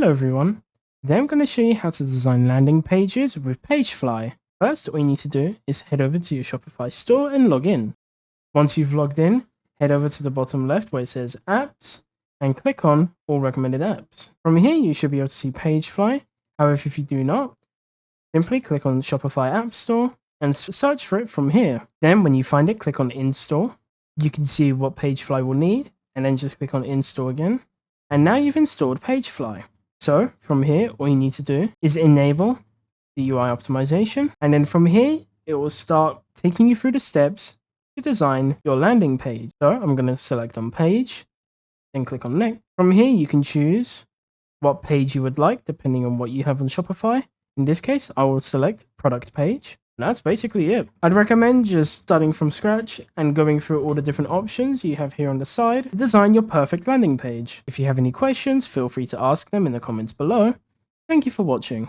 Hello everyone, today I'm going to show you how to design landing pages with Pagefly. First, all you need to do is head over to your Shopify store and log in. Once you've logged in, head over to the bottom left where it says Apps and click on All Recommended Apps. From here, you should be able to see Pagefly. However, if you do not, simply click on Shopify App Store and search for it from here. Then when you find it, click on Install. You can see what Pagefly will need and then just click on Install again. And now you've installed Pagefly. So from here, all you need to do is enable the UI optimization. And then from here, it will start taking you through the steps to design your landing page. So I'm going to select on page, then click on next. From here, you can choose what page you would like, depending on what you have on Shopify. In this case, I will select product page. And that's basically it. I'd recommend just starting from scratch and going through all the different options you have here on the side to design your perfect landing page. If you have any questions, feel free to ask them in the comments below. Thank you for watching.